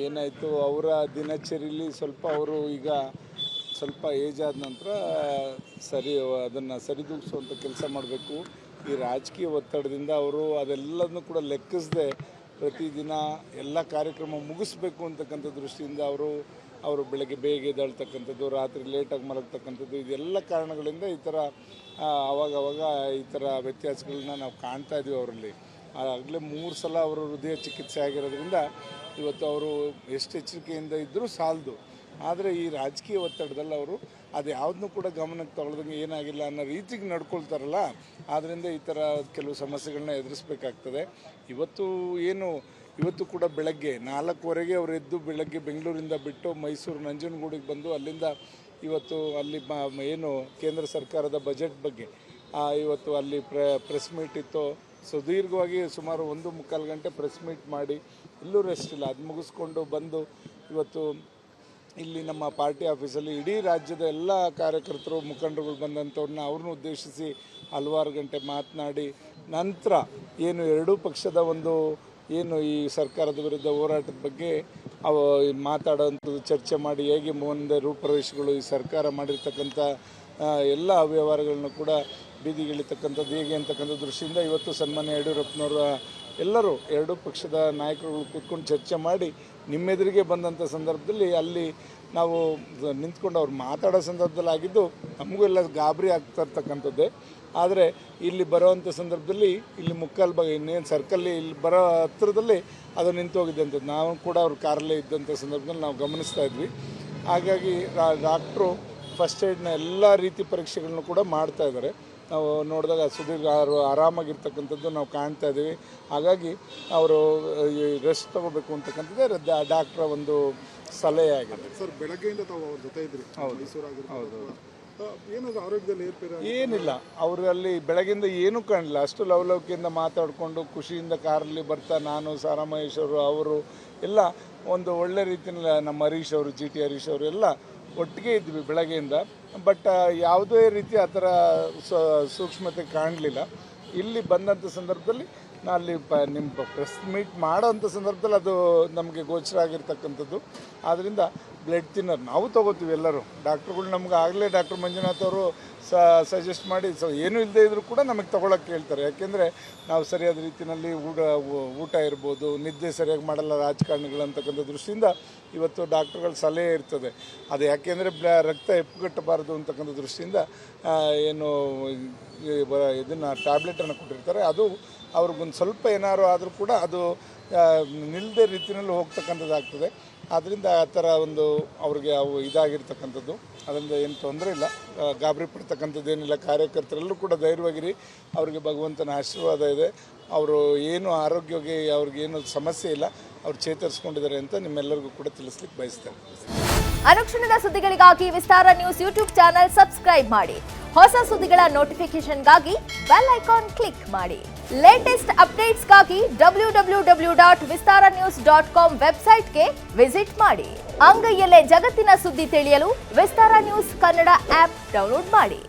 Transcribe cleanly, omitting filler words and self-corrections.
ಏನಾಯಿತು ಅವರ ದಿನಚರಿಯಲ್ಲಿ ಸ್ವಲ್ಪ ಅವರು ಈಗ ಸ್ವಲ್ಪ ಏಜ್ ಆದ ನಂತರ ಅದನ್ನು ಸರಿದೂಗಿಸುವಂಥ ಕೆಲಸ ಮಾಡಬೇಕು. ಈ ರಾಜಕೀಯ ಒತ್ತಡದಿಂದ ಅವರು ಅದೆಲ್ಲದನ್ನು ಕೂಡ ಲೆಕ್ಕಿಸದೆ ಪ್ರತಿದಿನ ಎಲ್ಲ ಕಾರ್ಯಕ್ರಮ ಮುಗಿಸ್ಬೇಕು ಅಂತಕ್ಕಂಥ ದೃಷ್ಟಿಯಿಂದ ಅವರು ಬೆಳಗ್ಗೆ ಬೇಗ ಎದ್ದೇಳ್ತಕ್ಕಂಥದ್ದು, ರಾತ್ರಿ ಲೇಟಾಗಿ ಮಲಗ್ತಕ್ಕಂಥದ್ದು, ಇದೆಲ್ಲ ಕಾರಣಗಳಿಂದ ಈ ಥರ ಅವಾಗವಾಗ ಈ ಥರ ವ್ಯತ್ಯಾಸಗಳನ್ನ ನಾವು ಕಾಣ್ತಾ ಇದ್ದೀವಿ ಅವರಲ್ಲಿ. ಆಗಲೇ 3 ಸಲ ಅವರು ಹೃದಯ ಚಿಕಿತ್ಸೆ ಆಗಿರೋದ್ರಿಂದ ಇವತ್ತು ಅವರು ಎಷ್ಟು ಎಚ್ಚರಿಕೆಯಿಂದ ಇದ್ದರೂ ಸಾಲದು. ಆದರೆ ಈ ರಾಜಕೀಯ ಒತ್ತಡದಲ್ಲಿ ಅವರು ಅದು ಯಾವುದನ್ನೂ ಕೂಡ ಗಮನಕ್ಕೆ ತಗೊಳ್ದಂಗೆ ಏನಾಗಿಲ್ಲ ಅನ್ನೋ ರೀತಿಗೆ ನಡ್ಕೊಳ್ತಾರಲ್ಲ, ಆದ್ದರಿಂದ ಈ ಥರ ಕೆಲವು ಸಮಸ್ಯೆಗಳನ್ನ ಎದುರಿಸಬೇಕಾಗ್ತದೆ. ಇವತ್ತು ಕೂಡ ಬೆಳಗ್ಗೆ 4:15 ಅವರು ಎದ್ದು ಬೆಳಗ್ಗೆ ಬೆಂಗಳೂರಿಂದ ಬಿಟ್ಟು ಮೈಸೂರು ನಂಜನಗೂಡಿಗೆ ಬಂದು ಅಲ್ಲಿಂದ ಇವತ್ತು ಅಲ್ಲಿ ಕೇಂದ್ರ ಸರ್ಕಾರದ ಬಜೆಟ್ ಬಗ್ಗೆ ಇವತ್ತು ಅಲ್ಲಿ ಪ್ರೆಸ್ ಮೀಟ್ ಇತ್ತು. ಸುದೀರ್ಘವಾಗಿ ಸುಮಾರು 1.25 ಗಂಟೆ ಪ್ರೆಸ್ ಮೀಟ್ ಮಾಡಿ ಎಲ್ಲೂ ರೆಸ್ಟ್ ಇಲ್ಲ. ಅದು ಮುಗಿಸ್ಕೊಂಡು ಬಂದು ಇವತ್ತು ಇಲ್ಲಿ ನಮ್ಮ ಪಾರ್ಟಿ ಆಫೀಸಲ್ಲಿ ಇಡೀ ರಾಜ್ಯದ ಎಲ್ಲ ಕಾರ್ಯಕರ್ತರು ಮುಖಂಡರುಗಳು ಬಂದಂಥವ್ರನ್ನ ಅವ್ರನ್ನ ಉದ್ದೇಶಿಸಿ ಹಲವಾರು ಗಂಟೆ ಮಾತನಾಡಿ ನಂತರ ಎರಡೂ ಪಕ್ಷದ ಈ ಸರ್ಕಾರದ ವಿರುದ್ಧ ಹೋರಾಟದ ಬಗ್ಗೆ ಮಾತಾಡೋವಂಥದ್ದು ಚರ್ಚೆ ಮಾಡಿ ಹೇಗೆ ಮುಂದೆ ರೂಪುರೇಷೆಗಳು ಈ ಸರ್ಕಾರ ಮಾಡಿರ್ತಕ್ಕಂಥ ಎಲ್ಲ ಅವ್ಯವಹಾರಗಳನ್ನು ಕೂಡ ಬೀದಿಗಿಳಿತಕ್ಕಂಥದ್ದು ಹೇಗೆ ಅಂತಕ್ಕಂಥ ದೃಷ್ಟಿಯಿಂದ ಇವತ್ತು ಸನ್ಮಾನ್ಯ ಯಡಿಯೂರಪ್ಪನವರ ಎಲ್ಲರೂ ಎರಡೂ ಪಕ್ಷದ ನಾಯಕರುಗಳು ಕೂತ್ಕೊಂಡು ಚರ್ಚೆ ಮಾಡಿ ನಿಮ್ಮೆದುರಿಗೆ ಬಂದಂಥ ಸಂದರ್ಭದಲ್ಲಿ ಅಲ್ಲಿ ನಾವು ನಿಂತ್ಕೊಂಡು ಅವ್ರು ಮಾತಾಡೋ ಸಂದರ್ಭದಲ್ಲಿ ಆಗಿದ್ದು ನಮಗೂ ಎಲ್ಲ ಗಾಬರಿ ಆಗ್ತಾ ಇರ್ತಕ್ಕಂಥದ್ದೇ. ಆದರೆ ಇಲ್ಲಿ ಬರೋವಂಥ ಸಂದರ್ಭದಲ್ಲಿ ಇಲ್ಲಿ ಮುಕ್ಕಾಲು ಭಾಗ ಇನ್ನೇನು ಸರ್ಕಲ್ಲಿ ಇಲ್ಲಿ ಬರೋ ಹತ್ತಿರದಲ್ಲಿ ಅದು ನಿಂತು ಹೋಗಿದೆ ಅಂಥದ್ದು ನಾವು ಕೂಡ ಅವ್ರ ಕಾರಲ್ಲೇ ಇದ್ದಂಥ ಸಂದರ್ಭದಲ್ಲಿ ನಾವು ಗಮನಿಸ್ತಾ ಇದ್ವಿ. ಹಾಗಾಗಿ ಡಾಕ್ಟ್ರು ಫಸ್ಟ್ ಏಡ್ನ ಎಲ್ಲ ರೀತಿ ಪರೀಕ್ಷೆಗಳನ್ನು ಕೂಡ ಮಾಡ್ತಾ ಇದ್ದಾರೆ. ನಾವು ನೋಡಿದಾಗ ಸುದೀರ್ಘ ಆರಾಮಾಗಿರ್ತಕ್ಕಂಥದ್ದು ನಾವು ಕಾಣ್ತಾ ಇದ್ದೀವಿ. ಹಾಗಾಗಿ ಅವರು ರೆಸ್ಟ್ ತೊಗೋಬೇಕು ಅಂತಕ್ಕಂಥದ್ದೇ ಡಾಕ್ಟ್ರ ಒಂದು ಸಲಹೆ ಆಗಿದೆ. ಸರ್, ಬೆಳಗ್ಗೆಯಿಂದ ತಾವು ಅವ್ರ ಜೊತೆ ಇದ್ರಿ. ಹೌದು. ಏನಾದ್ರು ಆರೋಗ್ಯದಲ್ಲಿ ಏರ್ಪೇರ ಏನಿಲ್ಲ, ಅವರು ಅಲ್ಲಿ ಬೆಳಗ್ಗೆಯಿಂದ ಏನೂ ಕಾಣಲಿಲ್ಲ. ಅಷ್ಟು ಲವಲವಿಕೆಯಿಂದ ಮಾತಾಡಿಕೊಂಡು ಖುಷಿಯಿಂದ ಕಾರಲ್ಲಿ ಬರ್ತಾ ನಾನು, ಸಾರಾ ಮಹೇಶ್ ಅವರು ಎಲ್ಲ ಒಂದು ಒಳ್ಳೆ ರೀತಿಯಲ್ಲಿ ನಮ್ಮ ಹರೀಶ್ ಅವರು, GT ಹರೀಶ್ ಅವರು ಎಲ್ಲ ಒಟ್ಟಿಗೆ ಇದ್ವಿ ಬೆಳಗ್ಗೆಯಿಂದ. ಬಟ್ ಯಾವುದೇ ರೀತಿ ಆ ಥರ ಸೂಕ್ಷ್ಮತೆ ಕಾಣಲಿಲ್ಲ. ಇಲ್ಲಿ ಬಂದಂಥ ಸಂದರ್ಭದಲ್ಲಿ ಅಲ್ಲಿ ನಿಮ್ಮ ಪ್ರೆಸ್ ಮೀಟ್ ಮಾಡೋವಂಥ ಸಂದರ್ಭದಲ್ಲಿ ಅದು ನಮಗೆ ಗೋಚರ ಆಗಿರ್ತಕ್ಕಂಥದ್ದು. ಆದ್ದರಿಂದ ಬ್ಲಡ್ ಥಿನ್ನರ್ ನಾವು ತೊಗೋತೀವಿ ಎಲ್ಲರೂ. ಡಾಕ್ಟ್ರುಗಳು ನಮ್ಗೆ ಆಗಲೇ ಡಾಕ್ಟರ್ ಮಂಜುನಾಥ್ ಅವರು ಸಜೆಸ್ಟ್ ಮಾಡಿ ಏನೂ ಇಲ್ಲದೇ ಇದ್ದರೂ ಕೂಡ ನಮಗೆ ತೊಗೊಳಕ್ಕೆ ಹೇಳ್ತಾರೆ. ಯಾಕೆಂದರೆ ನಾವು ಸರಿಯಾದ ರೀತಿಯಲ್ಲಿ ಊಟ ಇರ್ಬೋದು, ನಿದ್ದೆ ಸರಿಯಾಗಿ ಮಾಡಲ್ಲ ರಾಜಕಾರಣಿಗಳು ಅಂತಕ್ಕಂಥ ದೃಷ್ಟಿಯಿಂದ ಇವತ್ತು ಡಾಕ್ಟ್ರುಗಳ ಸಲಹೆ ಇರ್ತದೆ. ಅದು ಯಾಕೆಂದರೆ ರಕ್ತ ಹೆಪ್ಪುಗಟ್ಟಬಾರದು ಅಂತಕ್ಕಂಥ ದೃಷ್ಟಿಯಿಂದ ಇದನ್ನು ಟ್ಯಾಬ್ಲೆಟನ್ನು ಕೊಟ್ಟಿರ್ತಾರೆ. ಅದು ಅವ್ರಿಗೊಂದು ಸ್ವಲ್ಪ ಏನಾರು ಆದರೂ ಕೂಡ ಅದು ನಿಲ್ಲದೆ ರೀತಿಯಲ್ಲಿ ಹೋಗ್ತಕ್ಕಂಥದ್ದಾಗ್ತದೆ. ಆದ್ದರಿಂದ ಆ ಥರ ಅವ್ರಿಗೆ ಇದಾಗಿರ್ತಕ್ಕಂಥದ್ದು. ಅದರಿಂದ ಏನು ತೊಂದರೆ ಇಲ್ಲ, ಗಾಬರಿ ಪಡ್ತಕ್ಕಂಥದ್ದೇನಿಲ್ಲ. ಕಾರ್ಯಕರ್ತರೆಲ್ಲರೂ ಕೂಡ ಧೈರ್ಯವಾಗಿರಿ, ಅವರಿಗೆ ಭಗವಂತನ ಆಶೀರ್ವಾದ ಇದೆ. ಅವರು ಏನು ಆರೋಗ್ಯವಾಗಿ ಅವ್ರಿಗೇನು ಸಮಸ್ಯೆ ಇಲ್ಲ, ಅವ್ರು ಚೇತರಿಸ್ಕೊಂಡಿದ್ದಾರೆ ಅಂತ ನಿಮ್ಮೆಲ್ಲರಿಗೂ ಕೂಡ ತಿಳಿಸ್ಲಿಕ್ಕೆ ಬಯಸ್ತೇನೆ. ಅನುಕ್ಷಣದ ಸುದ್ದಿಗಳಿಗಾಗಿ ವಿಸ್ತಾರ ನ್ಯೂಸ್ ಯೂಟ್ಯೂಬ್ ಚಾನೆಲ್ ಸಬ್ಸ್ಕ್ರೈಬ್ ಮಾಡಿ. ಹೊಸ ಸುದ್ದಿಗಳ ನೋಟಿಫಿಕೇಶನ್ಗಾಗಿ ಬೆಲ್ ಐಕಾನ್ ಕ್ಲಿಕ್ ಮಾಡಿ. ಲೇಟೆಸ್ಟ್ ಅಪ್ಡೇಟ್ಸ್ಗಾಗಿ www.vistaranews.com ವೆಬ್ಸೈಟ್ಗೆ ವಿಸಿಟ್ ಮಾಡಿ. ಅಂಗೈಯಲ್ಲೇ ಜಗತ್ತಿನ ಸುದ್ದಿ ತಿಳಿಯಲು ವಿಸ್ತಾರ ನ್ಯೂಸ್ ಕನ್ನಡ ಆಪ್ ಡೌನ್ಲೋಡ್ ಮಾಡಿ.